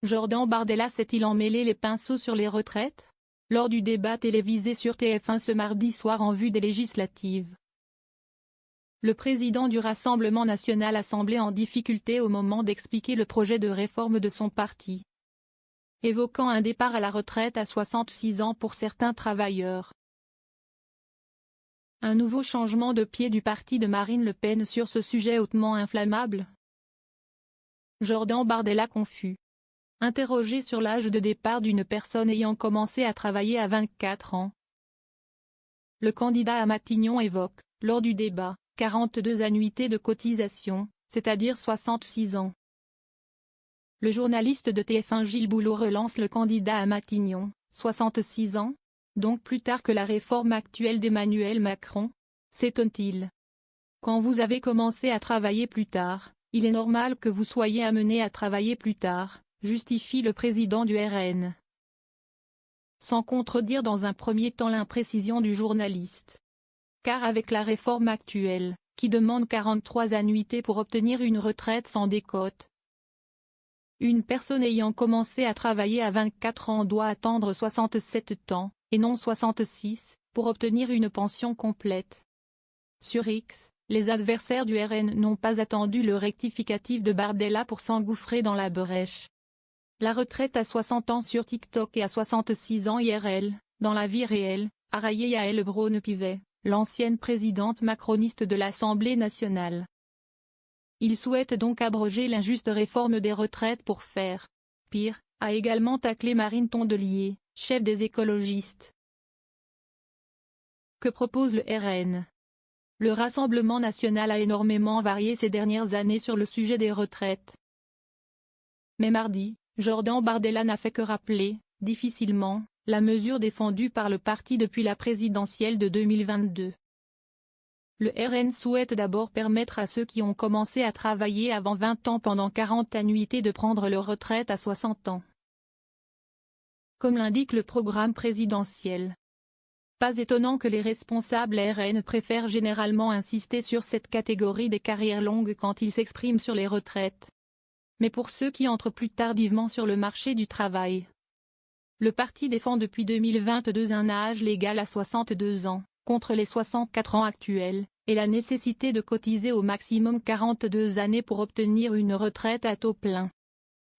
Jordan Bardella s'est-il emmêlé les pinceaux sur les retraites? Lors du débat télévisé sur TF1 ce mardi soir en vue des législatives, le président du Rassemblement national a semblé en difficulté au moment d'expliquer le projet de réforme de son parti, évoquant un départ à la retraite à 66 ans pour certains travailleurs. Un nouveau changement de pied du parti de Marine Le Pen sur ce sujet hautement inflammable? Jordan Bardella confus. Interrogé sur l'âge de départ d'une personne ayant commencé à travailler à 24 ans. Le candidat à Matignon évoque, lors du débat, 42 annuités de cotisation, c'est-à-dire 66 ans. Le journaliste de TF1 Gilles Boulot relance le candidat à Matignon, 66 ans, donc plus tard que la réforme actuelle d'Emmanuel Macron, s'étonne-t-il. Quand vous avez commencé à travailler plus tard, il est normal que vous soyez amené à travailler plus tard, justifie le président du RN. Sans contredire dans un premier temps l'imprécision du journaliste. Car avec la réforme actuelle, qui demande 43 annuités pour obtenir une retraite sans décote, une personne ayant commencé à travailler à 24 ans doit attendre 67 ans, et non 66, pour obtenir une pension complète. Sur X, les adversaires du RN n'ont pas attendu le rectificatif de Bardella pour s'engouffrer dans la brèche. La retraite à 60 ans sur TikTok et à 66 ans IRL, dans la vie réelle, a raillé Yaël Braun-Pivet, l'ancienne présidente macroniste de l'Assemblée nationale. Il souhaite donc abroger l'injuste réforme des retraites pour faire pire, a également taclé Marine Tondelier, chef des écologistes. Que propose le RN? Le Rassemblement national a énormément varié ces dernières années sur le sujet des retraites. Mais mardi, Jordan Bardella n'a fait que rappeler, difficilement, la mesure défendue par le parti depuis la présidentielle de 2022. Le RN souhaite d'abord permettre à ceux qui ont commencé à travailler avant 20 ans pendant 40 annuités de prendre leur retraite à 60 ans. Comme l'indique le programme présidentiel. Pas étonnant que les responsables RN préfèrent généralement insister sur cette catégorie des carrières longues quand ils s'expriment sur les retraites. Mais pour ceux qui entrent plus tardivement sur le marché du travail, le parti défend depuis 2022 un âge légal à 62 ans, contre les 64 ans actuels, et la nécessité de cotiser au maximum 42 années pour obtenir une retraite à taux plein.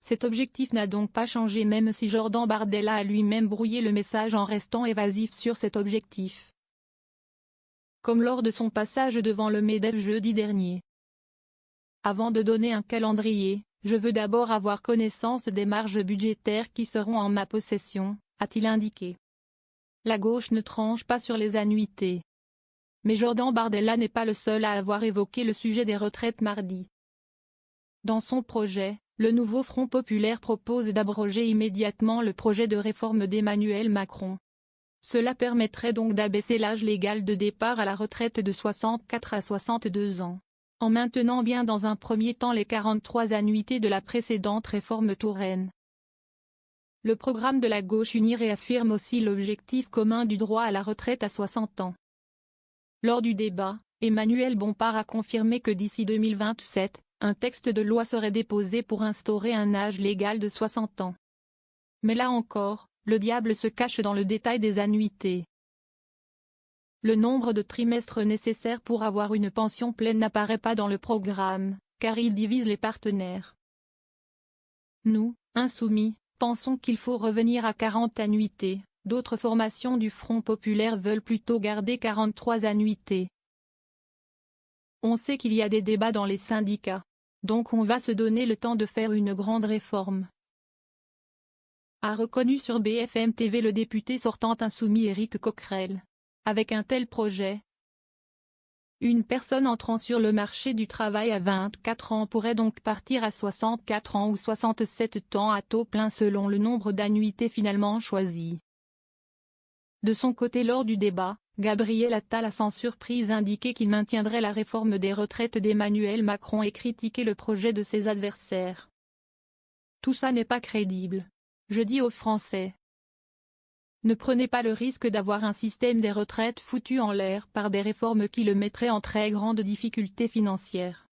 Cet objectif n'a donc pas changé même si Jordan Bardella a lui-même brouillé le message en restant évasif sur cet objectif. Comme lors de son passage devant le MEDEF jeudi dernier. Avant de donner un calendrier, je veux d'abord avoir connaissance des marges budgétaires qui seront en ma possession, a-t-il indiqué. La gauche ne tranche pas sur les annuités. Mais Jordan Bardella n'est pas le seul à avoir évoqué le sujet des retraites mardi. Dans son projet, le nouveau Front populaire propose d'abroger immédiatement le projet de réforme d'Emmanuel Macron. Cela permettrait donc d'abaisser l'âge légal de départ à la retraite de 64 à 62 ans. En maintenant bien dans un premier temps les 43 annuités de la précédente réforme Touraine. Le programme de la gauche unie réaffirme aussi l'objectif commun du droit à la retraite à 60 ans. Lors du débat, Emmanuel Bompard a confirmé que d'ici 2027, un texte de loi serait déposé pour instaurer un âge légal de 60 ans. Mais là encore, le diable se cache dans le détail des annuités. Le nombre de trimestres nécessaires pour avoir une pension pleine n'apparaît pas dans le programme, car il divise les partenaires. Nous, insoumis, pensons qu'il faut revenir à 40 annuités, d'autres formations du Front populaire veulent plutôt garder 43 annuités. On sait qu'il y a des débats dans les syndicats, donc on va se donner le temps de faire une grande réforme. A reconnu sur BFM TV le député sortant insoumis Éric Coquerel. Avec un tel projet, une personne entrant sur le marché du travail à 24 ans pourrait donc partir à 64 ans ou 67 ans à taux plein selon le nombre d'annuités finalement choisies. De son côté lors du débat, Gabriel Attal a sans surprise indiqué qu'il maintiendrait la réforme des retraites d'Emmanuel Macron et critiqué le projet de ses adversaires. Tout ça n'est pas crédible. Je dis aux Français. Ne prenez pas le risque d'avoir un système des retraites foutu en l'air par des réformes qui le mettraient en très grande difficulté financière.